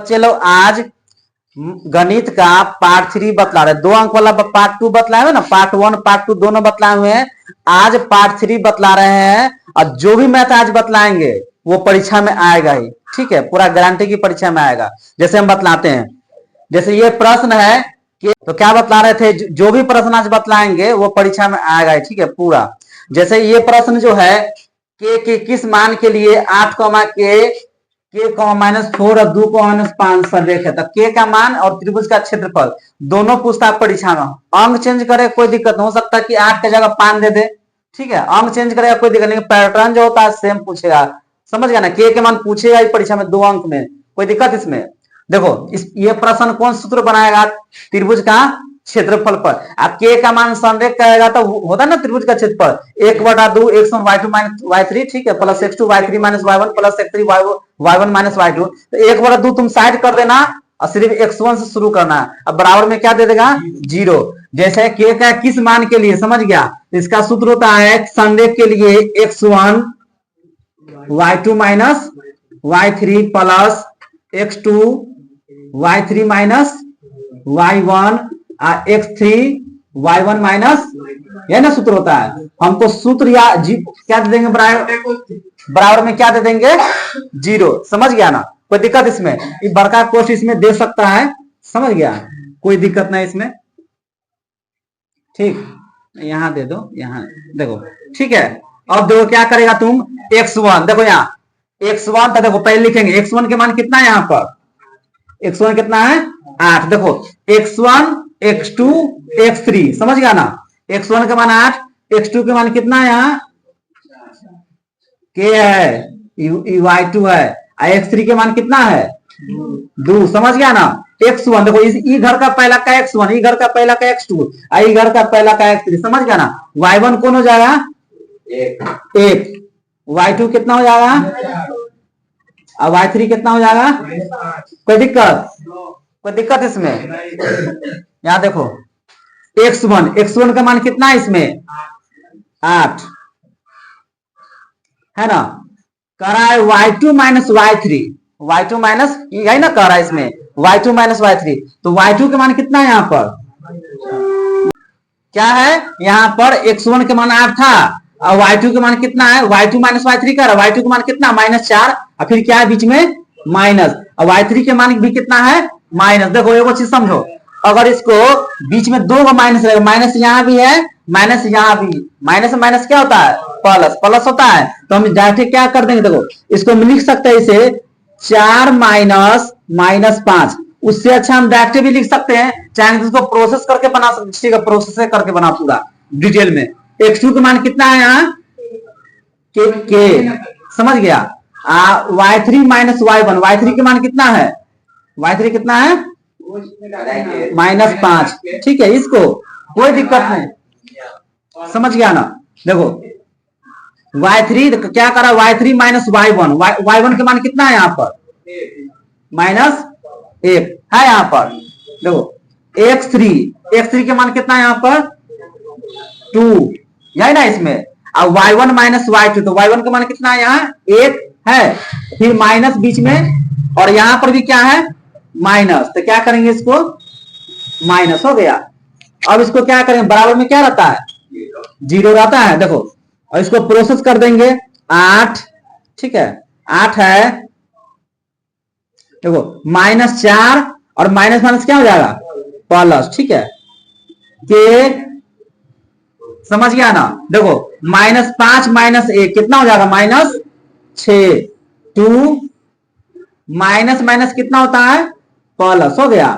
चलो आज गणित का पार्ट 3 बतला रहे, 2 अंक वाला पार्ट 2 बतलाए हुए ना, पार्ट 1 पार्ट 2 दोनों बतलाए हुए हैं। आज पार्ट 3 बतला रहे हैं और जो भी मैथ आज बतलाएंगे वो परीक्षा में आएगा ही, ठीक है, पूरा गारंटी की परीक्षा में आएगा। जैसे हम बतलाते हैं, जैसे ये प्रश्न है कि तो क्या बतला रहे थे, जो भी प्रश्न आज बतलाएंगे वो परीक्षा में आएगा, ठीक है पूरा। जैसे ये प्रश्न जो है के किस मान के लिए 8 के -4 और 2 -5 संरेख है, तो के का मान और त्रिभुज का क्षेत्रफल दोनों पूछता है परीक्षा में। अंक चेंज करे कोई दिक्कत नहीं, हो सकता है कि 8 की जगह 5 दे दे, ठीक है, अंक चेंज करेगा कोई दिक्कत नहीं, पैटर्न जो होता है सेम पूछेगा, समझ गया ना। के मान पूछेगा ही परीक्षा में 2 अंक में, कोई दिक्कत इसमें। देखो ये प्रश्न कौन सूत्र बनाएगा, त्रिभुज का क्षेत्रफल पर। आप के का मान संरेख करेगा तो होता है ना त्रिभुज का क्षेत्रफल, 1/2 x1 y2 y3, ठीक है, plus x2 y3 y1 plus x3 y1 y2। तो 1/2 तुम साइड कर देना और सिर्फ x1 से शुरू करना है। अब बराबर में क्या दे देगा, 0। जैसे के का किस मान के लिए, समझ गया, इसका सूत्र होता है संरेख के लिए x1 y2 y3 plus x2 y3 y1 x3 y1 यह ना सूत्र होता है। हमको सूत्र या क्या दे देंगे, बराबर में क्या दे देंगे, 0। समझ गया ना, कोई दिक्कत इसमें, बड़का कोष्ठ इसमें दे सकता है, समझ गया, कोई दिक्कत नहीं इसमें, ठीक। यहां दे दो, यहां देखो, ठीक है। अब देखो क्या करेगा तुम, x1 देखो यहाँ x1 तो देखो पहले लिखेंगे x1 के मान कितना है, यहाँ पर x1 कितना है 8। देखो x1 x2 x3, समझ गया ना, x1 के मान 8, x2 के मान कितना है, यहाँ k है, y2 है, x3 के मान कितना है 2, समझ गया ना। x1 देखो ई घर का पहला का x1, ई घर का पहला का x2, ई घर का पहला का x3, समझ गया ना। y1 कौन हो जाएगा, 1, y2 कितना हो जाएगा, और y3 कितना हो जाएगा, कोई दिक्कत इसमें। यहां देखो x1 का मान कितना है इसमें 8 है ना, कह रहा है y2 y3 यही ना कह रहा है इसमें, y2 y3, तो y2 के मान कितना है, यहाँ पर क्या है, यहाँ पर x1 के मान 8 था और y2 के मान कितना है, y2 y3 का y2 के मान कितना -4 और फिर क्या है बीच में माइनस, और y3 के मान भी कितना है माइनस। देखो एक चीज समझो, अगर इसको बीच में 2 माइनस रहेगा, माइनस यहाँ भी है माइनस यहाँ भी, माइनस माइनस क्या होता है, प्लस होता है, तो हम डायरेक्ट क्या कर देंगे, देखो इसको हम लिख सकते हैं इसे 4 -5। उससे अच्छा हम डायरेक्ट भी लिख सकते हैं, चाहे तो इसको प्रोसेस करके बना सकते हैं, प्रोसेस करके बना पूरा डिटेल में। x2 का मान कितना है यहाँ के, समझ गया, y3 y1, y3 के मान कितना है, y3 कितना है -5, ठीक है, इसको कोई दिक्कत नहीं, समझ गया ना। देखो y3 क्या करा, y3 y1, y1 के मान कितना है यहाँ पर -1 है, यहाँ पर देखो x3 के मान कितना है यहाँ पर 2, यही ना इसमें, अब y1 y2, तो y1 का मान कितना है यहाँ 1 है, फिर माइनस बीच में और यहां पर भी क्या है माइनस, तो क्या करेंगे इसको माइनस हो गया। अब इसको क्या करेंगे, बराबर में क्या रहता है 0 रहता है, देखो, और इसको प्रोसेस कर देंगे 8, ठीक है, 8 है, देखो -4 और माइनस क्या हो जाएगा प्लस, ठीक है, के, समझ गया ना। देखो -5 -1 कितना हो जाएगा -6, 2 माइनस कितना होता है प्लस, हो गया।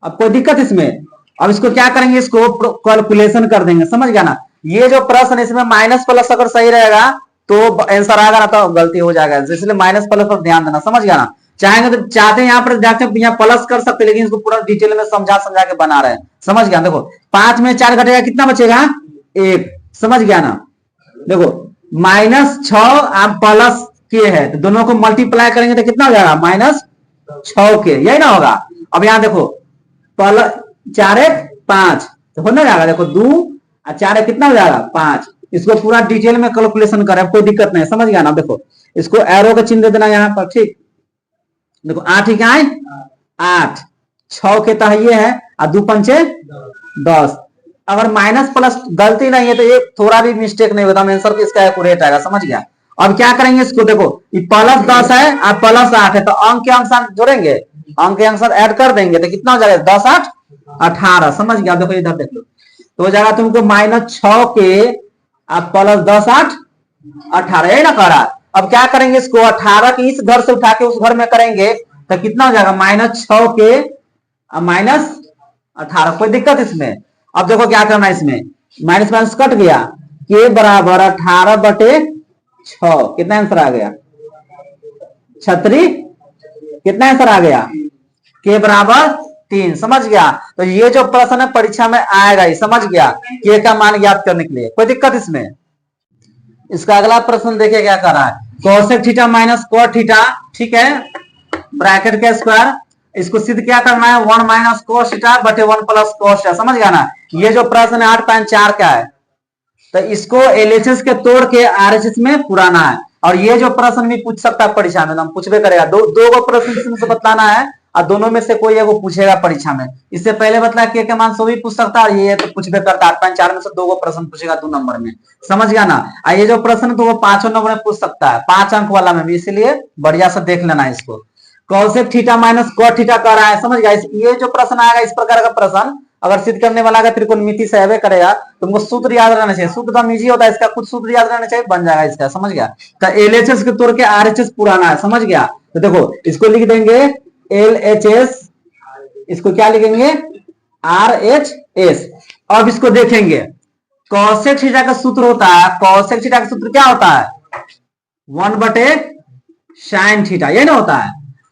अब कोई दिक्कत इसमें, अब इसको क्या करेंगे, इसको कैलकुलेशन कर देंगे, समझ गया ना। ये जो प्रश्न है इसमें माइनस प्लस अगर सही रहेगा तो आंसर आएगा, ना तो गलती हो जाएगा, इसलिए माइनस प्लस पर ध्यान देना, समझ गया ना। चाहेंगे तो चाहते हैं यहाँ पर जाके यहाँ प्लस कर सकते, लेकिन इसको पूरा डिटेल में समझा के बना रहे हैं, समझ गया। देखो 5 में 4 घटेगा कितना बचेगा 1, समझ गया ना। देखो -6 आप प्लस के है, तो दोनों को मल्टीप्लाई करेंगे तो कितना हो जाएगा -6 के, यही ना होगा। अब यहाँ देखो 4 1 5 तो होना जाएगा, देखो 2 और 4 कितना हो जाएगा 5। इसको पूरा डिटेल में कैलकुलेशन करें, कोई दिक्कत नहीं, समझ गया ना। देखो इसको एरो का चिन्ह दे देना यहाँ पर, ठीक, देखो 8 ही क्या है 8, 6 के तहिए है और 2 पंचे 10। अगर माइनस प्लस गलती नहीं है तो ये थोड़ा भी मिस्टेक नहीं होता, आंसर इसका एक्यूरेट आएगा, समझ गया। अब क्या करेंगे इसको, देखो ये प्लस 10 है और प्लस 8 है, तो अंक के अंक साथ जोड़ेंगे, अंक के अंक साथ ऐड कर देंगे तो कितना हो जाएगा 10 8 18, समझ गया। देखो इधर देख लो, तो हो जाएगा तुमको -6 के आप प्लस 10 8 18, यही ना कह रहा। अब क्या करेंगे इसको 18 के इस घर से उठा के उस घर में करेंगे तो कितना हो जाएगा -6 के -18, कोई दिक्कत इसमें। अब देखो क्या करना है, इसमें माइनस माइनस कट गया, के बराबर 18/6, कितना आंसर आ गया 36, कितना आंसर आ गया के बराबर 3, समझ गया। तो ये जो प्रश्न है परीक्षा में आएगा ही, समझ गया, के का मान ज्ञात करने के लिए, कोई दिक्कत इसमें। इसका अगला प्रश्न देखिए क्या कर रहा है, cosec theta minus cot theta, ठीक है, ब्रैकेट के स्क्वायर, इसको सिद्ध क्या करना है 1 माइनस कोस थीटा बटे 1 प्लस कोस थीटा, समझ गया ना। ये जो प्रश्न है 8.4 का है, तो इसको एलएचएस के तोड़ के आरएचएस में पुराना है। और ये जो प्रश्न भी पूछ सकता है परीक्षा में, हम पूछबे करेगा, दो प्रश्न से बतलाना है और दोनों में से कोई एगो पूछेगा परीक्षा में। इससे पहले बतला के मान सो भी पूछ सकता है, और ये तो पूछबे करता है 8.4 में से 2 प्रश्न पूछेगा 2 नंबर में, समझ गया ना। और ये जो प्रश्न तो वो 5 नंबर में पूछ सकता है, 5 अंक वाला में भी, इसलिए बढ़िया से देख लेना है इसको। Cosec theta minus cot theta कर रहा है, समझ गया। ये जो प्रश्न आएगा इस प्रकार का प्रश्न अगर सिद्ध करने वाला का त्रिकोणमिति से हवे करेगा, तुमको सूत्र याद रहना चाहिए, सूत्र तो इजी होता है, इसका कुछ सूत्र याद रहना चाहिए, बन जाएगा इसका, समझ गया। तो एलएचएस के तोड़ के आरएचएस पुराना है, समझ गया। तो देखो इसको लिख देंगे एलएचएस, इसको क्या लिखेंगे आरएचएस। अब इसको देखेंगे, कोसेक थीटा का सूत्र होता है, कोसेक थीटा का सूत्र क्या होता है 1/sin थीटा, ये ना होता है।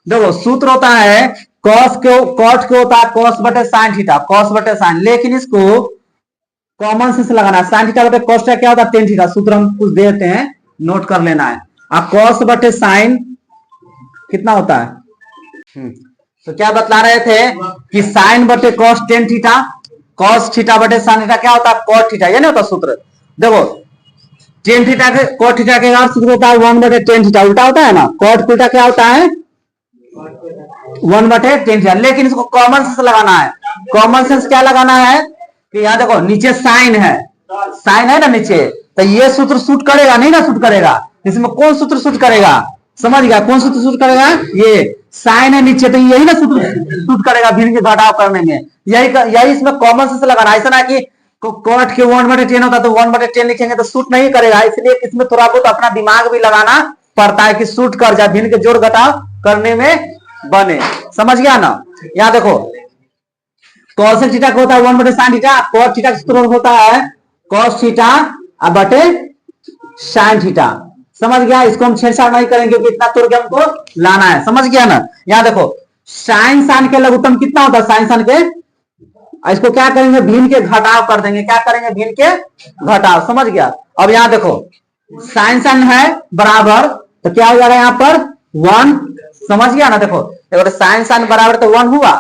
देखो सूत्र होता है कॉस के होता है कॉस बटे साइन थीटा, कॉस बटे साइन, लेकिन इसको कॉमन सेंस लगाना है, साइन थीटा बटे कॉस क्या होता है टेन थीटा, सूत्र हम कुछ देते हैं, नोट कर लेना है। अब कॉस बटे साइन कितना होता है, तो क्या बतला रहे थे कि साइन बटे cos tan theta, cos theta बटे साइन थीटा क्या होता है कॉट थीटा, ये नहीं होता सूत्र। देखो टेन थीटा के कॉट थीटा के सूत्र होता है 1/tan थीटा, उल्टा होता है ना, कॉट थीटा क्या होता है 1/tan थीटा, लेकिन इसको कॉमन सेंस लगाना है। कॉमन सेंस क्या लगाना है कि यहाँ देखो नीचे साइन है, साइन है ना नीचे, तो ये सूत्र सूट करेगा नहीं ना, सूट करेगा, इसमें कौन सूत्र सूट करेगा, समझ गया, कौन सूत्र सूट करेगा, ये साइन है नीचे, तो यही ना सूत्र सूट करेगा भिन्न के घटाव करने में, यही इसमें कॉमन सेंस लगाना। ऐसा ना कि कॉट के 1/tan होता तो 1/tan लिखेंगे तो सूट नहीं करेगा, इसलिए इसमें थोड़ा बहुत अपना दिमाग भी लगाना पड़ता है कि सूट कर जाए, भिन्न के जोड़ घटाव करने में बने, समझ गया ना। यहाँ देखो कोसेक थीटा का होता है 1/sin थीटा, कोट थीटा का सूत्र होता है cos थीटा बटे sin थीटा, समझ गया। इसको हम छेड़छाड़ नहीं करेंगे क्योंकि इतना तोड़ के हमको लाना है, समझ गया ना। यहाँ देखो साइन सान के लघुत्तम कितना होता है, साइन सान के, इसको क्या करेंगे भिन्न के घटाव कर देंगे, क्या करेंगे भिन्न के घटाव, समझ गया। अब यहाँ देखो साइन सान है बराबर, तो क्या हो जाएगा यहाँ पर 1, समझ गया ना। देखो साइन सान बराबर तो 1 हुआ,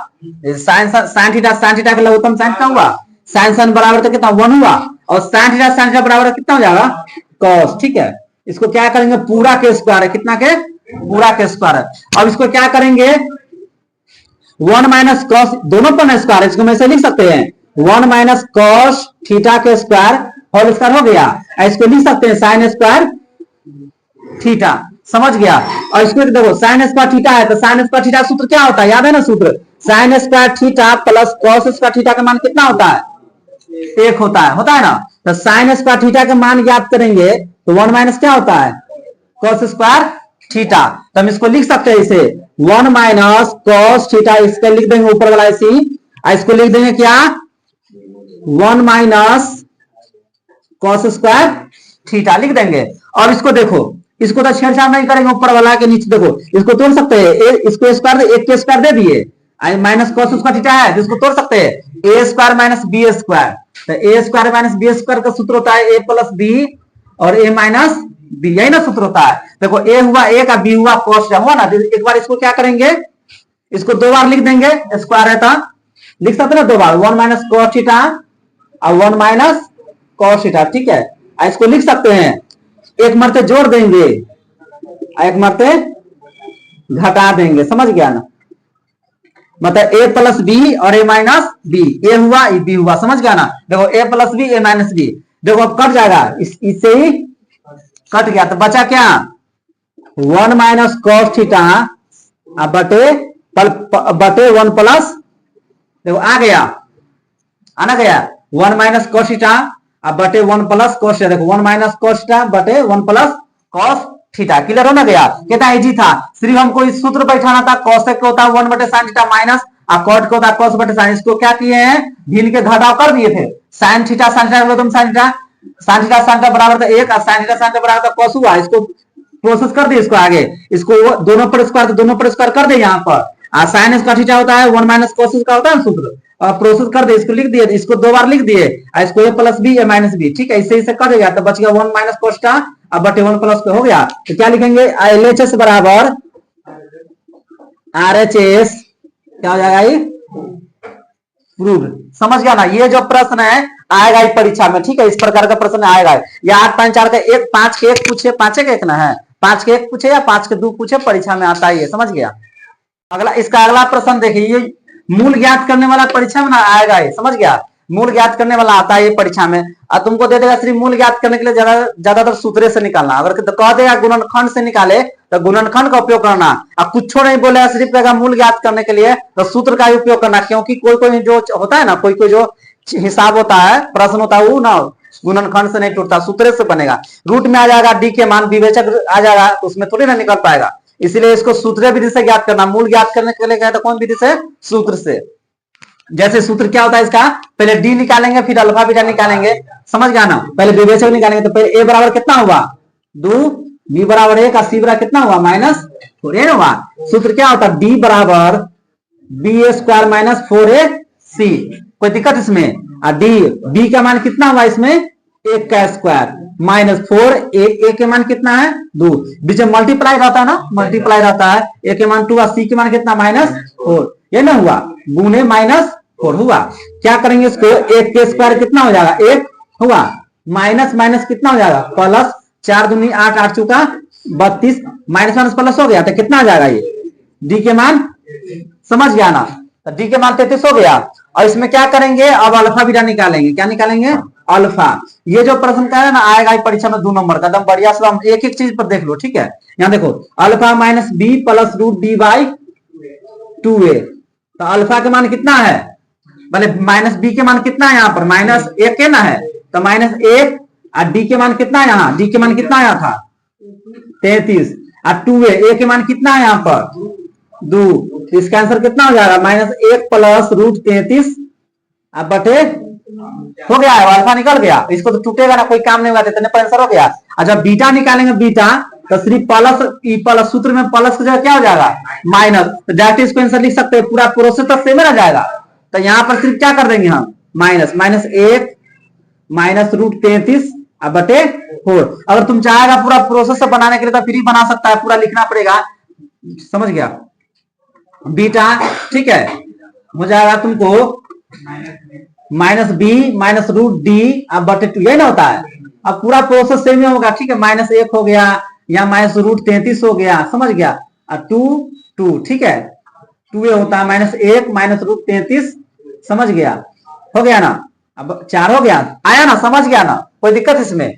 साइन थीटा का लघुत्तम साइन कितना हुआ, साइन सान बराबर तो कितना 1 हुआ, और साइन थीटा बराबर कितना हो जाएगा कॉस, ठीक है। इसको क्या करेंगे पूरा के स्क्वायर है, कितना के पूरा के स्क्वायर है। अब इसको क्या करेंगे 1 माइनस कॉस, दोनों पर स्क्वायर, इसको मैं से लिख सकते हैं 1 माइनस कॉस थीटा के स्क्वायर होल स्क्वायर हो गया, इसको लिख सकते हैं साइन स्क्वायर थीटा, समझ गया। और इसको देखो साइन स्क्वायर थीटा है, तो साइन स्क्वायर थीटा सूत्र क्या होता है, याद है ना सूत्र, sine square theta plus cos square theta का मान कितना होता है 1 होता है ना। तो साइन स्क्वायर थीटा का मान याद करेंगे तो 1 माइनस क्या होता है कॉस स्क्वायर थीटा, तो हम इसको लिख सकते हैं इसे 1 माइनस कॉस थीटा, इसका लिख देंगे ऊपर वाला इसी, इसको लिख देंगे क्या 1 माइनस कॉस स्क्वायर थीटा लिख देंगे। और इसको देखो, इसको तो छेड़छाड़ नहीं करेंगे, ऊपर वाला के नीचे देखो इसको तोड़ सकते हैं, इसको स्क्वायर एक के स्क्वायर दे दिए, माइनस कॉस स्क्वायर थीटा है तो इसको तोड़ सकते हैं ए स्क्वायर माइनस बी स्क्वायर, तो ए स्क्वायर माइनस बी स्क्वायर का सूत्र होता है ए प्लस बी और ए माइनस बी, यही ना सूत्र होता है। देखो ए हुआ ए का, बी हुआ कॉस हुआ ना, एक बार इसको क्या करेंगे, इसको 2 बार लिख देंगे, स्क्वायर है तो लिख सकते ना 2 बार 1 माइनस कॉस थीटा और 1 माइनस कॉस थीटा, ठीक है। इसको लिख सकते हैं एक मरते जोड़ देंगे, एक मरते घटा देंगे, समझ गया ना। मतलब ए प्लस बी और ए माइनस बी, ए हुआ ए बी हुआ, समझ गया ना। देखो ए प्लस बी ए माइनस बी, देखो अब कट जाएगा, इससे ही कट गया, तो बचा क्या 1 माइनस कॉस थीटा बटे 1 प्लस, देखो आ गया, आना गया 1 माइनस कॉस थीटा बटे 1 प्लस कॉस थीटा, देखो 1 माइनस कॉस थीटा बटे 1 प्लस कॉस थीटा, क्लियर हो ना गया। कितना इजी था, सिर्फ हमको इस सूत्र बैठाना था, कॉसेक को होता है 1 बटे साइन थीटा माइनस कॉट को होता है कॉस बटे साइन, इसको क्या किए हैं भिन्न के घटाव कर दिए थे, साइन थीटा तुम साइन थीटा बराबर था 1 और साइन थीटा बराबर था कॉस हुआ, इसको प्रोसेस कर दिए, इसको आगे इसको दोनों पर स्क्वायर कर दे, यहाँ पर साइन इसका थीटा होता है 1 माइनस कॉस का होता है सूत्र, प्रोसेस कर दे, इसको लिख दिए, इसको 2 बार लिख दिए, इसको ए प्लस बी ए माइनस बी, ठीक है, इससे कट गया, तो बच गया 1 माइनस कॉस थीटा अब बटे 1 प्लस हो गया, तो क्या लिखेंगे एलएचएस बराबर आरएचएस, क्या हो जाएगा ये प्रूव, समझ गया ना। ये जो प्रश्न है आएगा परीक्षा में, ठीक है, इस प्रकार का प्रश्न आएगा, या 8.4 का 1 5 के 1 पूछे, 5 के 1 ना है, 5 के 1 पूछे या 5 के 2 पूछे, परीक्षा में आता है, समझ गया। अगला इसका अगला प्रश्न देखिए, ये मूल ज्ञात करने वाला परीक्षा में ना आएगा, ये समझ गया, मूल ज्ञात करने वाला आता है ये परीक्षा में, और तुमको दे देगा सिर्फ मूल ज्ञात करने के लिए ज्यादातर सूत्र से निकालना, अगर कह देगा गुणनखंड से निकाले तो गुणनखंड का उपयोग करना, और कुछ नहीं बोलेगा सिर्फ रहेगा मूल ज्ञात करने के लिए तो सूत्र का उपयोग करना, क्योंकि कोई कोई जो होता है ना, कोई कोई जो हिसाब होता है प्रश्न होता है वो ना गुणनखंड से नहीं टूटता, सूत्र से बनेगा, रूट में आ जाएगा डी के मान, विवेचक आ जाएगा तो उसमें थोड़ी ना निकल पाएगा, इसलिए इसको सूत्र विधि से ज्ञात करना, मूल ज्ञात करने के लिए कहे तो कौन विधि से, सूत्र से। जैसे सूत्र क्या होता है इसका, पहले डी निकालेंगे फिर अल्फा बीटा निकालेंगे, समझ गया ना, पहले विवेचक निकालेंगे, तो पहले ए बराबर कितना हुआ 2, बी बराबर 1 और सी बराबर कितना हुआ -4 हुआ, सूत्र क्या होता है डी बराबर बी स्क्वायर माइनस 4ac, कोई दिक्कत इसमें, और डी बी का मान कितना हुआ इसमें 1 का स्क्वायर माइनस 4 ए के मान कितना है 2, बीच में मल्टीप्लाई रहता है ना, मल्टीप्लाई रहता है, ए के मान 2 और सी के मान कितना -4, ये ना हुआ गुने -4 हुआ, क्या करेंगे इसको 1 के स्क्वायर कितना हो जाएगा 1 हुआ, माइनस माइनस कितना हो जाएगा प्लस, 4 दूनी 8 8 चौका 32, माइनस माइनस प्लस हो गया तो कितना आ जाएगा ये डी के मान, समझ गया ना, तो डी के मान 33 हो गया, और इसमें क्या करेंगे अब अल्फा बीटा निकालेंगे, क्या निकालेंगे अल्फा, ये जो प्रश्न का है ना आएगा परीक्षा में 2 नंबर का, एकदम बढ़िया से हम एक एक चीज पर देख लो, ठीक है, यहाँ देखो alpha minus B plus root D by 2a, तो अल्फा के मान कितना है, मतलब माइनस बी के मान कितना है यहाँ पर -1 के ना है, तो -1 और डी के मान कितना है, यहाँ डी के मान कितना आया था 33 और 2a, ए के मान कितना है यहाँ पर 2, तो इसका आंसर कितना हो जाएगा -1 प्लस रूट 33 अब बटे हो गया है, अल्फा निकल गया, इसको तो टूटेगा ना, कोई काम नहीं होगा, इतने पर आंसर हो गया। और जब बीटा निकालेंगे बीटा तो सिर्फ प्लस सूत्र में प्लस की जगह क्या हो जाएगा माइनस, तो डायरेक्ट इसको आंसर लिख सकते हैं, पूरा प्रोसेस तो सेम रह जाएगा, तो यहाँ पर सिर्फ क्या कर देंगे हम -1 माइनस रूट 33 अब बटे 4, अगर तुम चाहेगा पूरा प्रोसेस से बनाने के लिए तो फ्री बना सकता है, पूरा लिखना पड़ेगा, समझ गया बीटा, ठीक है, हो जाएगा तुमको -b माइनस रूट डी अब बटे 2, यही ना होता है, अब पूरा प्रोसेस सेम होगा, ठीक है, -1 हो गया या माइनस रूट 33 हो गया, समझ गया, और 2 ठीक है 2a होता है -1 माइनस रूट 33, समझ गया, हो गया ना, अब 4 हो गया, आया ना, समझ गया ना, कोई दिक्कत इसमें,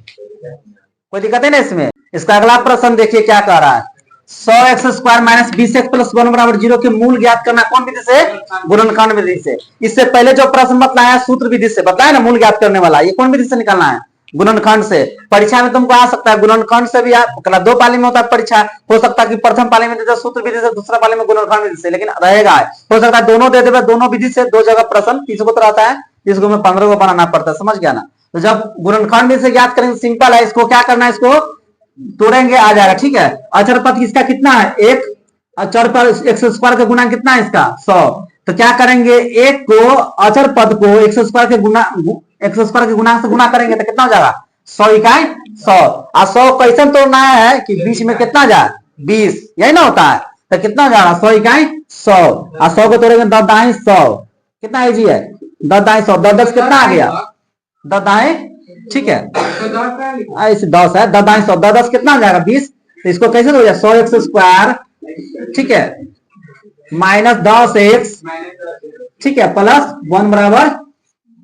कोई दिक्कत है ना इसमें। इसका अगला प्रश्न देखिए क्या कह रहा है, 100x² माइनस 20x प्लस 1 बराबर 0 के मूल ज्ञात करना कौन विधि से, गुणनखंड विधि से। इससे पहले जो प्रश्न बतलाया सूत्र विधि से बतलाया ना मूल ज्ञात करने वाला, ये कौन विधि से निकालना है गुणनखंड से, परीक्षा में तुमको आ सकता है गुणनखंड से भी, 2 पाली में होता है परीक्षा, हो सकता है कि प्रथम पाली में दे सूत्र विधि से, दूसरा पाली में गुणनखंड विधि से, लेकिन रहेगा हो सकता है दोनों दे देवे, दोनों विधि से 2 जगह प्रश्न 30 को रहता है, इसको में 15 को बनाना पड़ता है, समझ गया ना। तो जब गुणनखंड विधि से ज्ञात करेंगे सिंपल है, इसको क्या करना है, इसको तोड़ेंगे आ जाएगा, ठीक है, अचर पद इसका कितना है 1, अचर पर x² का गुणा कितना है इसका 100, तो क्या करेंगे 1 को अचर पद को x² के गुणा से गुणा करेंगे तो कितना हो जाएगा 100 इकाई 100, और 100 कैसे तोड़ना है कि बीच में कितना जाए 20, यही ना होता है, तो कितना हो जाएगा 100 इकाई 100, और 100 को तोड़ेंगे 10 दाएं 100, कितना इजी है 10 दाएं 100, 10 10 कितना आ गया 10 दाएं, ठीक है, ऐसे 10 है 10 दाएं 100, 10 10 कितना हो जाएगा 20, तो इसको कैसे हो जाए 100x² ठीक है, -10x, ठीक है, +1 बराबर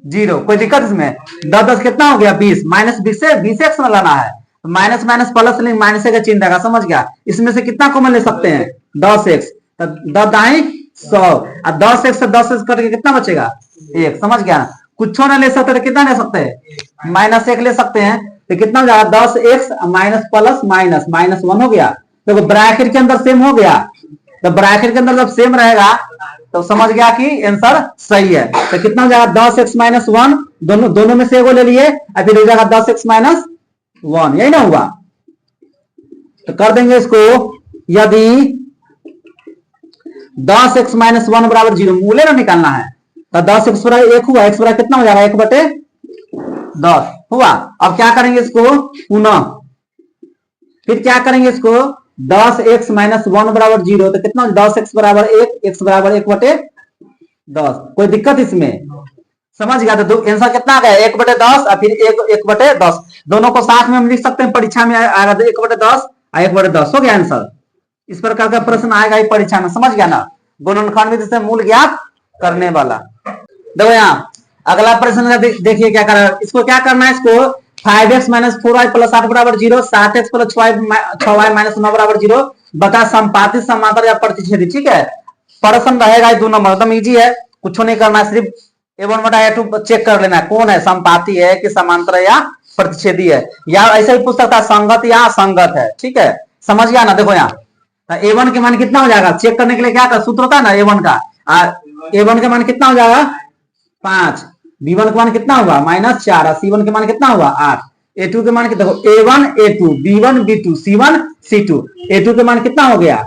0। कोई दिक्कत इसमें? 10 10 कितना हो गया? 20, -20 से 20x में लाना है, तो माइनस माइनस प्लस लेंगे, माइनस का चिन्ह रहेगा, समझ गया? इसमें से कितना कॉमन ले सकते हैं? 10x, तो 10 दाई 100, और 10x से 10x कट के कितना बचेगा? 1, समझ गया? कुछ ना ले सकते तो कितना ले सकते हैं? -1 ले सकते हैं, तो कितना हो जाएगा? 10x माइनस प्लस माइनस -1 हो गया। तो ब्रैकेट के अंदर सेम हो गया, तो ब्रैकेट के अंदर जब सेम रहेगा तो समझ गया कि आंसर सही है। तो कितना हो जाएगा? 10x - 1, दोनों में से एगो ले लिए, और फिर हो जाएगा 10x - 1, यही ना हुआ? तो कर देंगे इसको, यदि 10x - 1 बराबर 0, मूल्य ना निकालना है, तो 10x बराबर 1 हुआ, x बराबर कितना हो जाएगा? 1/10 हुआ। अब क्या करेंगे इसको पुनः, फिर क्या करेंगे इसको? 10x - 1 बराबर 0, तो कितना? 10x बराबर 1, x बराबर 1/10। कोई दिक्कत इसमें? समझ गया? तो आंसर कितना आ गया? 1/10 और फिर 1/10, दोनों को साथ में हम लिख सकते हैं, परीक्षा में आएगा तो 1/10 और 1/10 हो गया आंसर। इस प्रकार का प्रश्न आएगा ही परीक्षा में, समझ गया ना? गुणनखंड विधि से मूल ज्ञात करने वाला। देखो यहाँ अगला प्रश्न देखिए क्या कर रहा है, इसको क्या करना है? इसको 5x - 4y + 8 बराबर 0, 7x + 6y - 9 बराबर 0 बता संपातित, समांतर या प्रतिच्छेदी। ठीक है, प्रश्न रहेगा 2 नंबर, एकदम इजी है, कुछ नहीं करना, सिर्फ A1/A2 चेक कर लेना कौन है, संपाती है कि समांतर या प्रतिच्छेदी है, या ऐसा ही पूछ सकता है संगत या असंगत है। ठीक है, समझ गया ना? देखो यहाँ A1 के मान कितना हो जाएगा? चेक करने के लिए क्या का सूत्र होता है ना A1 का, A1 के मान कितना हो जाएगा? 5, B1 का मान कितना हुआ? -4, और C1 के मान कितना हुआ? 8। A2 के मान देखो, A1 A2, B1 B2, C1 C2, A2 के मान कितना हो गया?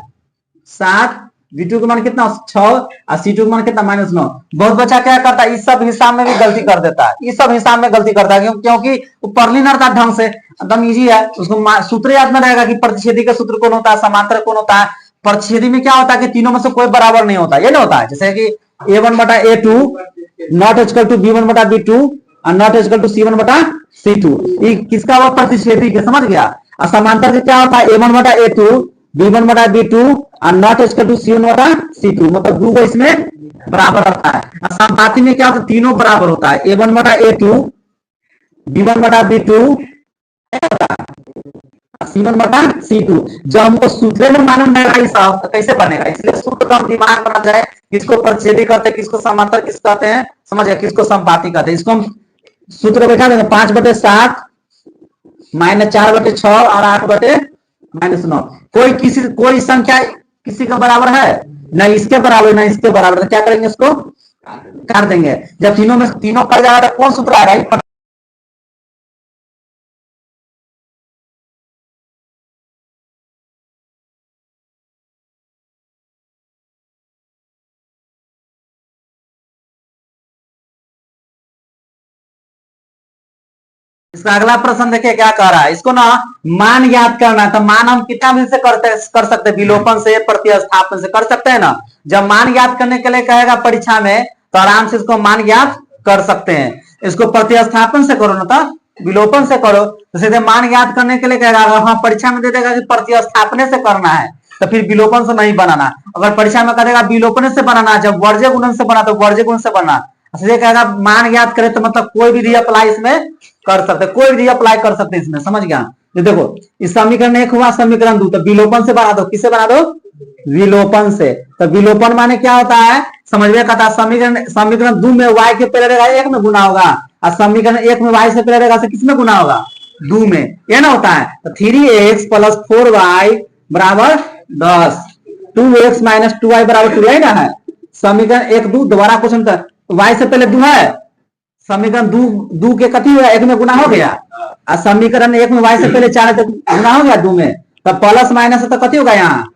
7, B2 के मान कितना? 6, और C2 के मान कितना? -9। बहुत बच्चा क्या करता है, इस सब हिसाब में भी गलती कर देता है, इस सब हिसाब में गलती करता है, क्योंकि वो पढ़ नहीं रहता ढंग से। एकदम इजी है, उसको सूत्र याद में रहेगा कि प्रतिच्छेदी का सूत्र कौन होता है, समांतर कौन होता है। प्रतिच्छेदी में क्या होता है कि तीनों में से कोई बराबर नहीं होता, ये नहीं होता है, जैसे कि A1/A2 not equal to B1/B2 और नॉट इक्वल टू C1/C2, ये किसका हुआ? प्रतिच्छेदी के, समझ गया? और समांतर से क्या होता है? A1/A2 B1/B2 और नॉट इक्वल टू C1/C2, मतलब दो को इसमें बराबर रहता है। और संपाती में क्या होता है? तीनों बराबर होता है, A1/A2 B1/B2 C1/C2। जब हमको सूत्र में मालूम नहीं साहब तो कैसे बनेगा? इसलिए सूत्र का हम दिमाग बना जाए, किसको प्रतिच्छेदी करते हैं, किसको समांतर किस कहते हैं, समझ गया? किसको संपाती कहते हैं। इसको हम सूत्र बैठा देंगे, 5/7 -4/6 और 8/-9। कोई संख्या किसी का बराबर है? नहीं इसके बराबर, नहीं इसके बराबर, तो क्या करेंगे? इसको काट देंगे। जब तीनों में तीनों कट जाएगा तो कौन सूत्र आएगा? इसका अगला प्रश्न देखिए क्या कह रहा है, इसको ना मान ज्ञात करना है। तो मान हम कितना विधि से कर सकते हैं? विलोपन से, प्रतिस्थापन से कर सकते हैं ना। जब मान ज्ञात करने के लिए कहेगा परीक्षा में तो आराम से इसको मान ज्ञात कर सकते हैं। इसको प्रतिस्थापन से करो ना, तो विलोपन से करो, तो सीधे मान ज्ञात करने के लिए कहेगा। अगर हाँ परीक्षा में दे देगा कि प्रतिस्थापन से करना है तो फिर विलोपन से नहीं बनाना। अगर परीक्षा में कहेगा विलोपन से बनाना, जब वर्ज्य गुणन से बना तो वर्ज्य गुण से बना। सीधे कहेगा मान ज्ञात करे तो मतलब कोई विधि अप्लाई इसमें कर सकते, कोई विधि अप्लाई कर सकते इसमें, समझ गया? तो देखो इस समीकरण 1 हुआ, समीकरण 2, तो विलोपन से बना दो। किससे बना दो? विलोपन से। तो विलोपन माने क्या होता है समझ में? कहता है समीकरण 2 में y के पहले रहेगा 1 में गुना होगा, और समीकरण 1 में y से पहले रहेगा से किस में गुना होगा? 2 में, ये ना होता है। तो 3x + 4y बराबर 10, 2x - 2y बराबर 2 ना है। समीकरण 1 2 दोबारा क्वेश्चन कर, y से पहले 2 है, समीकरण 2 के कथी हुआ? 1 में गुना हो गया, और समीकरण 1 में y से पहले 4 है तो गुना हो गया 2 में, तब प्लस माइनस तो कथी होगा? यहाँ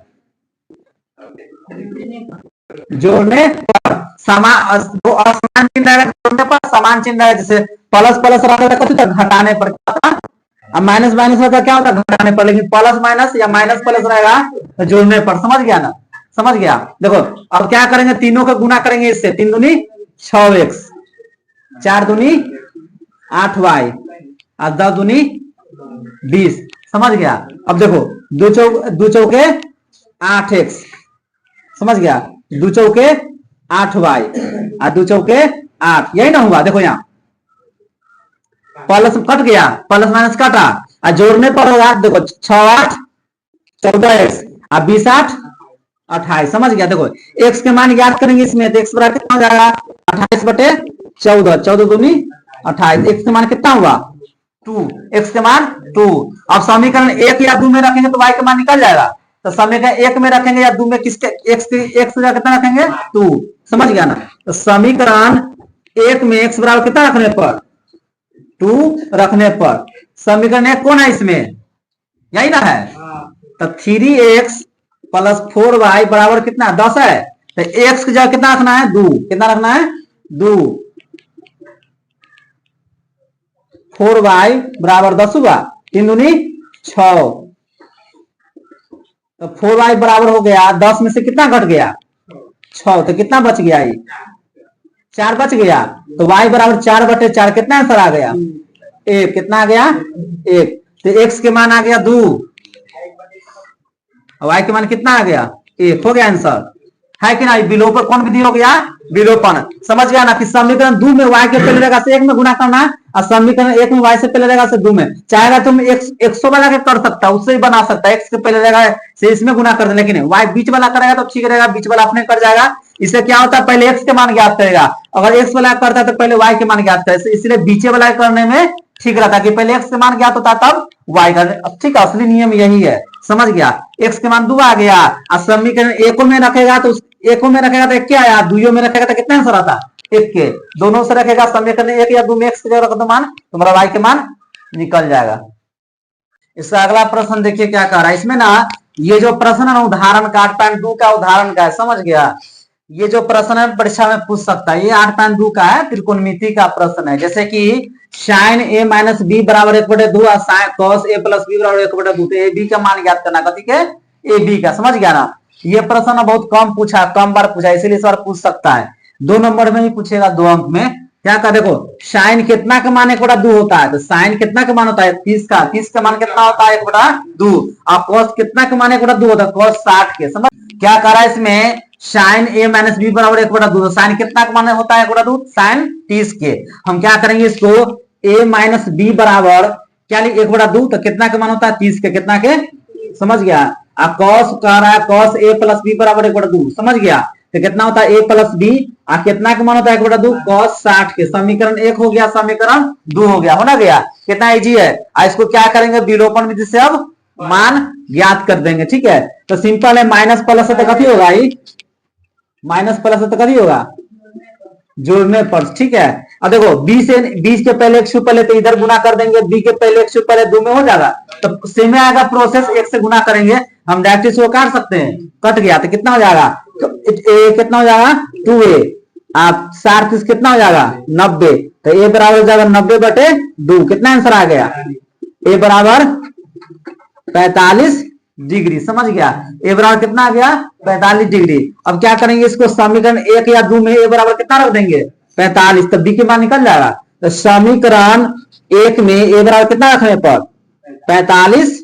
जोड़ने पर असमान चिन्ह रहेगा, जोड़ने पर समान चिन्ह रहेगा। जैसे प्लस प्लस रहता है कथी तक? घटाने पर। अब माइनस माइनस रहता क्या होता है? घटाने पर। लेकिन प्लस माइनस या माइनस प्लस रहेगा तो जोड़ने पर, समझ गया ना? समझ गया? देखो अब क्या करेंगे? तीनों का गुना करेंगे इससे, 3 दूनी 6x, 4 दूनी 8y और 10 दूनी 20, समझ गया? अब देखो 2 चौके 8x, समझ गया, 2 चौके 8y और 2 चौके 8, यही ना हुआ। देखो यहाँ प्लस कट गया, प्लस माइनस कटा और जोड़ने पर होगा, देखो 6 8 14x और 20 8 28, समझ गया। देखो x के मान याद करेंगे इसमें, तो x बराबर कितना हो जाएगा 28 बटे 14, 14 दूनी 28, x के मान कितना हुआ 2, x के मान 2। अब समीकरण 1 या 2 में रखेंगे तो y का मान निकल जाएगा, तो समीकरण 1 में रखेंगे या 2 में किसके x कितना रखेंगे 2, समझ गया ना। तो समीकरण 1 में x बराबर कितना रखने पर 2 रखने पर समीकरण 1 कौन है इसमें, यही ना है। तो 3x प्लस 4y बराबर कितना 10 है, तो x की जगह कितना रखना है 2, कितना रखना है 2, 4y बराबर 10 हुआ, 3 दूनी 6, तो 4y बराबर हो गया 10 में से कितना घट गया 6, तो कितना बच गया ये 4 बच गया, तो y बराबर 4 बटे 4 कितना आंसर आ गया 1, कितना आ गया 1, तो x के मान आ गया 2 और y के मान कितना आ गया 1, हो गया आंसर, है कि नहीं। विलोपन कौन विधि हो गया विलोपन, समझ गया ना कि समीकरण 2 में y के पहले रहेगा से 1 में गुना करना है और समीकरण 1 में y से पहले रहेगा से 2 में, चाहेगा तुम 100 वाला के कर सकता है, उससे ही बना सकता है, x के पहले रहेगा से इसमें गुना कर देना, लेकिन y बीच वाला करेगा तो ठीक रहेगा, बीच वाला अपने कर जाएगा। इससे क्या होता है पहले x के मान ज्ञात करेगा, अगर x वाला करता है तो पहले y के मान ज्ञात करेगा, इसलिए बीचे वाला करने में ठीक रहता है कि पहले x के मान ज्ञात होता तब y का, ठीक है, असली नियम यही है, समझ गया। x के मान 2 आ गया और समीकरण 1 में रखेगा तो 1 में रखेगा तो 1 क्या आया, 2 में रखेगा तो कितना आंसर आता 1 के, दोनों से रखेगा समीकरण 1 या 2 में x की जगह रख दो मान, तुम्हारा y के मान निकल जाएगा। इसका अगला प्रश्न देखिए क्या कह रहा है इसमें ना, ये जो प्रश्न है ना उदाहरण का 8.2 का उदाहरण का है, समझ गया। ये जो प्रश्न है परीक्षा में पूछ सकता है, ये 8.2 का है, त्रिकोणमिति का प्रश्न है, जैसे कि साइन a माइनस बी बराबर 1/2 और sine cos a plus B बराबर 1/2, तो ए बी का मान ज्ञात करना, कथी के ए बी का, समझ गया ना। ये प्रश्न बहुत कम पूछा, कम बार पूछा, इसीलिए इस बार पूछ सकता है, 2 नंबर में ही पूछेगा 2 अंक में। क्या का देखो साइन कितना का मान 1/2 होता है, तो साइन कितना का मान होता है 30 का मान कितना होता है 1/2, और कॉस कितना का मान 1/2 होता है कॉस 60 के, समझ। क्या कर रहा है इसमें साइन a माइनस बी बराबर 1/2, साइन कितना का मान होता है 1/2 साइन 30 के, हम क्या करेंगे इसको a माइनस बी बराबर क्या लिख 1/2, तो कितना का मान होता है 30 के, कितना के, समझ गया। अब कॉस कह रहा है कॉस a प्लस बी बराबर 1/2, समझ गया, तो कितना होता है a प्लस बी और कितना का मान होता है 1/2 कॉस 60 के, समीकरण 1 हो गया, समीकरण 2 हो गया, होना गया, कितना इजी है। इसको क्या करेंगे विलोपन विधि से अब मान ज्ञात कर देंगे, ठीक है। तो सिंपल है, माइनस प्लस से तो कथी होगा, माइनस प्लस से तो कथी होगा जोड़ने पर, ठीक है। अब देखो 20 के पहले 1 से पहले तो इधर गुना कर देंगे, b के पहले 1 से पहले 2 में हो जाएगा, तो सेम आएगा प्रोसेस, 1 से गुना करेंगे, हम डायरेक्ट इसको काट सकते हैं, कट गया तो कितना हो जाएगा, तो a कितना हो जाएगा 2a, आप 60 कितना हो जाएगा 90, तो a बराबर हो जाएगा 90/2, कितना आंसर आ गया a बराबर 45 डिग्री, समझ गया। ए बराबर कितना आ गया 45 डिग्री। अब क्या करेंगे इसको समीकरण 1 या 2 में ए बराबर कितना रख देंगे 45, तो बी के मान निकल जाएगा। तो समीकरण 1 में ए बराबर कितना रखने पर 45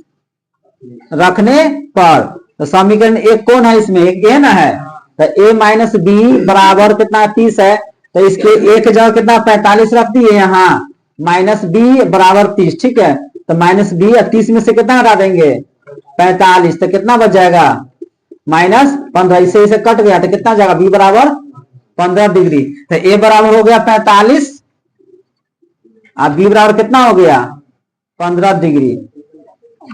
रखने पर, तो समीकरण 1 कौन है इसमें, एक ए ना है, तो ए माइनस बी बराबर कितना 30 है, तो इसके एक जगह कितना 45 रख दिए, यहाँ माइनस बी बराबर 30, ठीक है। तो माइनस बी 30 में से कितना हटा देंगे 45, तो कितना बच जाएगा -15, इसे इसे कट गया तो कितना जाएगा बी बराबर 15 डिग्री, तो ए बराबर हो गया 45 और बी बराबर कितना हो गया 15 डिग्री,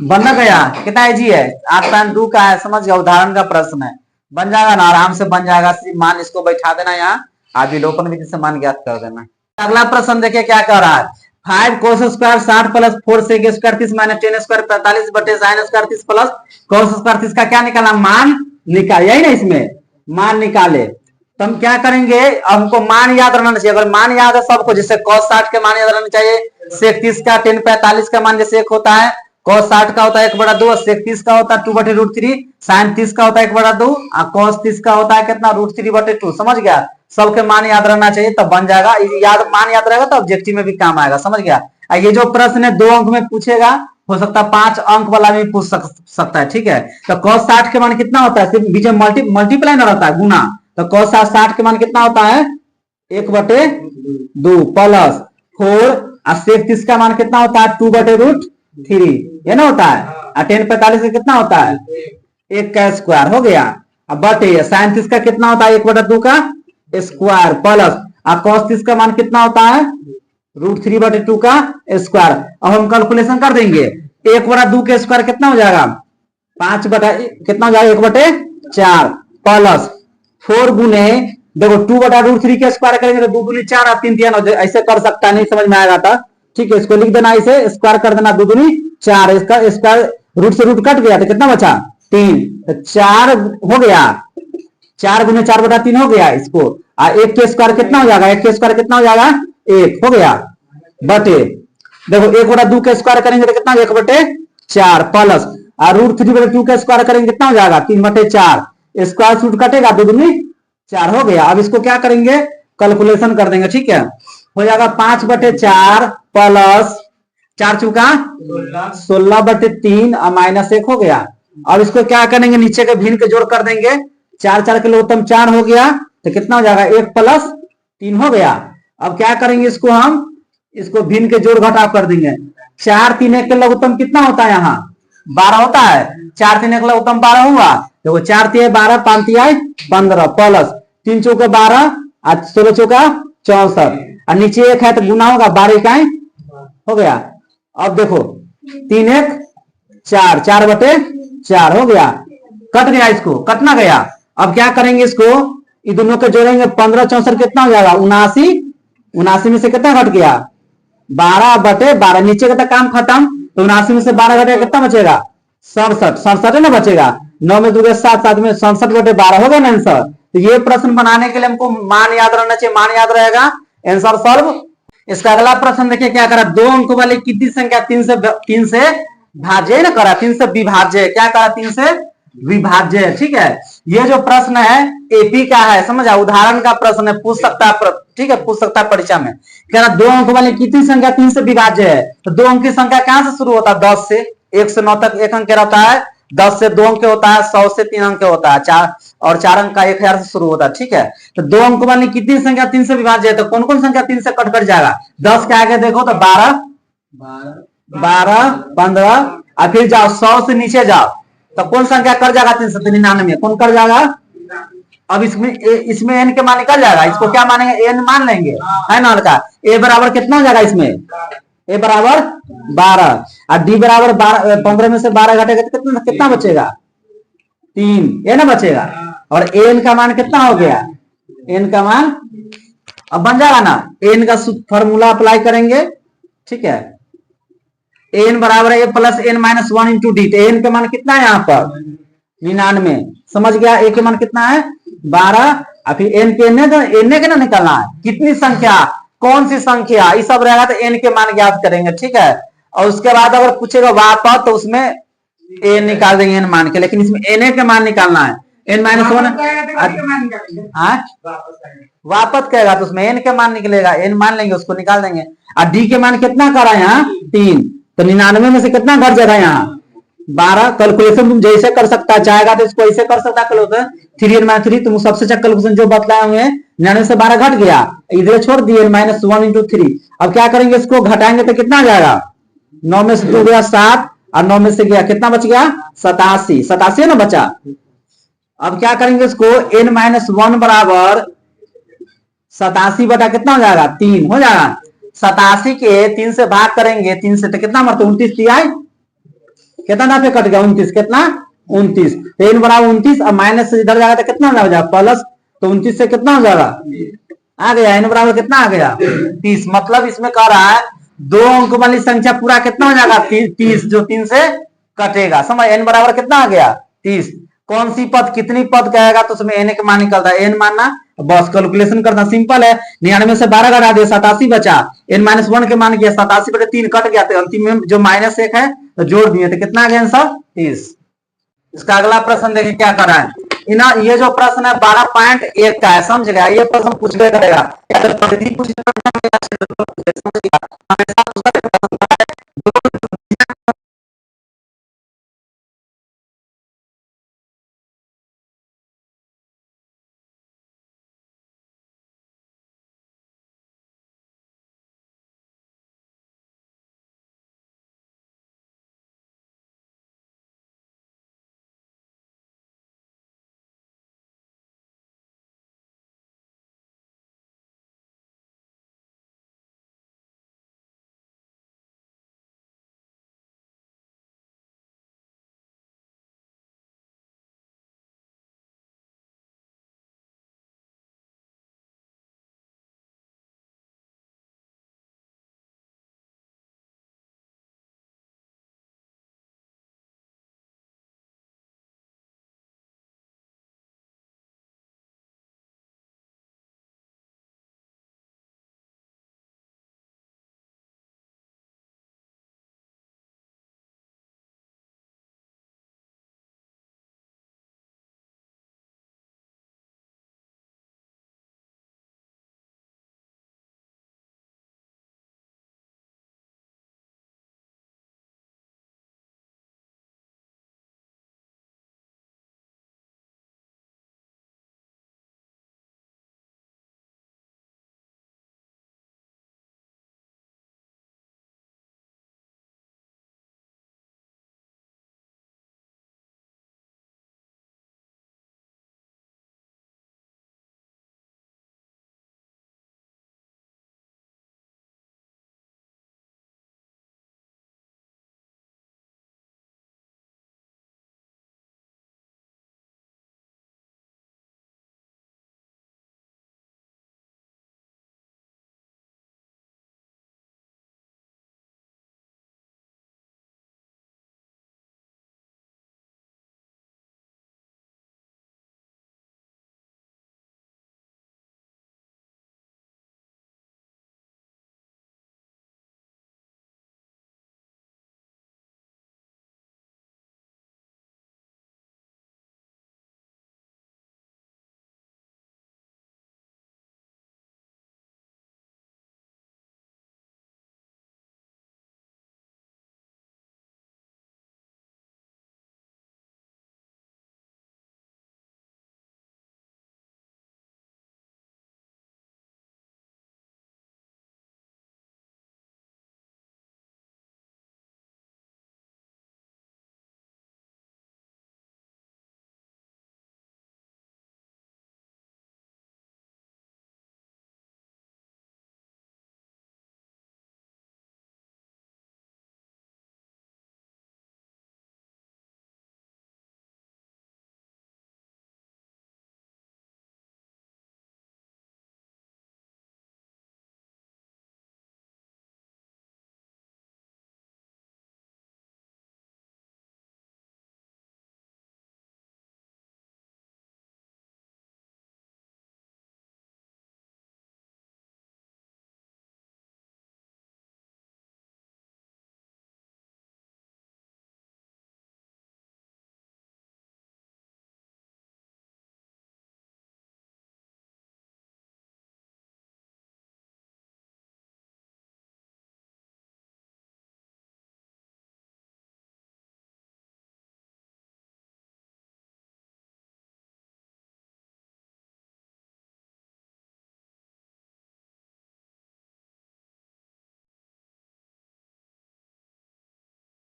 बन गया। कितना इजी है, 8.2 का है, समझ गया, उदाहरण का प्रश्न है, बन जाएगा ना, आराम से बन जाएगा। मान इसको बैठा देना यहाँ, आप विलोपन विधि से मान ज्ञात कर देना। अगला प्रश्न देखिए क्या कर रहा है, 5 cos square 60 plus 4 sec square 30 minus 10 square 45 बटे sin square 30 plus cos square 30 का क्या निकाला, मान निकाल, यही ना इसमें मान निकाले। तो हम क्या करेंगे, हमको मान याद रहना चाहिए, अगर मान याद है सबको, जैसे cos 60 के मान याद रहना चाहिए, sec 30 का 10 45 का मान जैसे 1 होता है, cos 60 का होता है 1/2, sec 30 का होता है 2/√3, sin 30 का होता है 1/2 और cos 30 का होता है कितना √3/2, समझ गया। सबके मान याद रहना चाहिए, तब बन जाएगा, याद मान याद रहेगा तो ऑब्जेक्टिव में भी काम आएगा, समझ गया। ये जो प्रश्न है 2 अंक में पूछेगा, हो सकता है 5 अंक वाला भी पूछ सकता है, ठीक है। तो cos 60 के मान कितना होता है, सिर्फ बीच में मल्टीप्लाई ना रहता है, गुना। तो cos 60 के मान कितना होता है 1/2 प्लस 4 और sec 30 का मान कितना होता है 2/√3, ये ना होता है। और tan 45 का कितना होता है 1 का स्क्वायर हो गया। अब बटे sin 30 का कितना होता है 1/2 का स्क्वायर प्लस और cos 30 का मान कितना होता है √3/2 का स्क्वायर। अब हम कैलकुलेशन कर देंगे, 1/2 के स्क्वायर कितना हो जाएगा 5 बटा कितना हो जाएगा 1/4 प्लस 4 गुने देखो 2/√3 के स्क्वायर करेंगे तो 2 दूनी 4 और 3 3 ऐसे कर सकता है, नहीं समझ में आएगा था, ठीक है। इसको लिख देना, इसे स्क्वायर कर देना, 2 दूनी 4, इसका स्क्वायर रूट से रूट कट गया तो कितना बचा 3, तो 4 हो गया, 4 गुने 4/3 हो गया इसको। और 1 के स्क्वायर कितना हो जाएगा, 1 के स्क्वायर कितना हो जाएगा 1 हो गया बटे देखो 1/2 के स्क्वायर करेंगे तो कितना 1/4 प्लस और √3/2 के स्क्वायर करेंगे कितना हो जाएगा 3/4, स्क्वायर रूट कटेगा 2 दूनी 4 हो गया। अब इसको क्या करेंगे कैलकुलेशन कर देंगे, ठीक है। हो जाएगा 5/4 प्लस 4 चुका 16/3 और -1 हो गया। अब इसको क्या करेंगे नीचे के भिन्न के जोड़ कर देंगे, 4 4 के लघुत्तम 4 हो गया तो कितना हो जाएगा 1 + 3 हो गया। अब क्या करेंगे इसको हम इसको भिन्न के जोड़ घटाव कर देंगे, 4 3 1 के लघुत्तम कितना होता है यहाँ 12 होता है, 4 3 1 लघुत्तम 12 हुआ, देखो 4 3 12 5 3 15 प्लस 3 चौके 12 और 16 चौका 64 और नीचे 1 है तो गुना होगा 12 इकाई हो गया। अब देखो 3 1 4 4/4 हो गया, कट गया, इसको कटना गया। अब क्या करेंगे इसको ये दोनों के जोड़ेंगे 15 64 कितना हो जाएगा 79 में से कितना घट गया 12/12, नीचे का काम खत्म, तो 79 में से 12 घटेगा कितना बचेगा 67 है ना बचेगा, 9 में 2 7 7 में 67/12 हो गया ना आंसर। तो ये प्रश्न बनाने के लिए हमको मान याद रहना चाहिए, मान याद रहेगा आंसर सॉल्व। इसका अगला प्रश्न देखिए क्या करा, 2 अंक वाली कितनी संख्या 3 से भाज्य ना करा, 3 से विभाज्य, क्या करा 3 से विभाज्य, ठीक है। ये जो प्रश्न है एपी का है, समझा, उदाहरण का प्रश्न है, पूछ सकता है, ठीक है, पूछ सकता है परीक्षा में। कह रहा 2 अंक वाली कितनी संख्या 3 से विभाज्य है, तो 2 अंक की संख्या कहां से शुरू होता है 10 से, 1 से 9 तक 1 अंक रहता है, 10 से 2 अंक होता है, 100 से 3 अंक होता है, 4 अंक का 1000 से शुरू होता है, ठीक है। तो 2 अंक वाली कितनी संख्या 3 से विभाज्य है, तो कौन कौन संख्या 3 से कट कर जाएगा, 10 के आगे देखो तो 12 15 और फिर जाओ 100 से नीचे जाओ तो कौन संख्या कर जाएगा 399, कौन कर जाएगा। अब इसमें n के मान निकल जाएगा, इसको क्या मानेंगे n मान लेंगे, है ना लड़का। a बराबर कितना हो जाएगा इसमें, a बराबर 12 और d बराबर 15 में से 12 घटेगा तो कितना बचेगा 3, ये ना बचेगा। और n का मान कितना हो गया, n का मान अब बन जाएगा ना, n का फॉर्मूला अप्लाई करेंगे, ठीक है। n बराबर है a + n - 1 × d, तो n का मान कितना है यहाँ पर 99, समझ गया। a के मान कितना है 12 और फिर n के n के ना निकालना है, कितनी संख्या कौन सी संख्या ये सब रहेगा तो n के मान ज्ञात करेंगे, ठीक है। और उसके बाद अगर पूछेगा वापस तो उसमें n निकाल देंगे n मान के, लेकिन इसमें n के मान निकालना है, n - 1 वापस कहेगा तो उसमें n के मान निकलेगा, n मान लेंगे उसको निकाल देंगे। और d के मान कितना करा यहाँ 3, तो 99 में से कितना घट जाएगा यहाँ 12। कैलकुलेशन तुम जैसे कर सकता है, चाहेगा तो इसको ऐसे कर सकता है, 3 n - 3 तुम सबसे अच्छा कैलकुलेशन जो बतलाए हुए हैं, 99 से 12 घट गया, इधर छोड़ दिए n - 1 × 3। अब क्या करेंगे इसको घटाएंगे तो कितना आ जाएगा 9 में से 2 गया 7 और 9 में से गया कितना बच गया 87 है ना बचा। अब क्या करेंगे इसको n - 1 बराबर 87 बटा कितना हो जाएगा 3 हो जाएगा। 87 के 3 से भाग करेंगे, 3 से तो कितना मरता 29 दिया, कितना ना पे कट गया 29, कितना 29, तो n बराबर 29 और माइनस से इधर जाएगा तो कितना हो जाएगा प्लस, तो 29 से कितना हो जाएगा आ गया n बराबर कितना आ गया 30। मतलब इसमें कह रहा है 2 अंक वाली संख्या पूरा कितना हो जाएगा 30, जो 3 से कटेगा, समझ। n बराबर कितना आ गया 30, कौन सी पद कितनी पद कहेगा तो उसमें n के मान निकलता है, n मानना बस कैलकुलेशन करना सिंपल है। 99 से 12 घटा दिया 87 बचा, n - 1 के मान किया 87/3 कट गया, तो अंतिम में जो -1 है तो जोड़ दिए तो कितना आ गया आंसर 30। इसका अगला प्रश्न देखिए क्या कर रहा है, ये जो प्रश्न है 12.1 का है, समझ गया। ये प्रश्न पूछ करेगा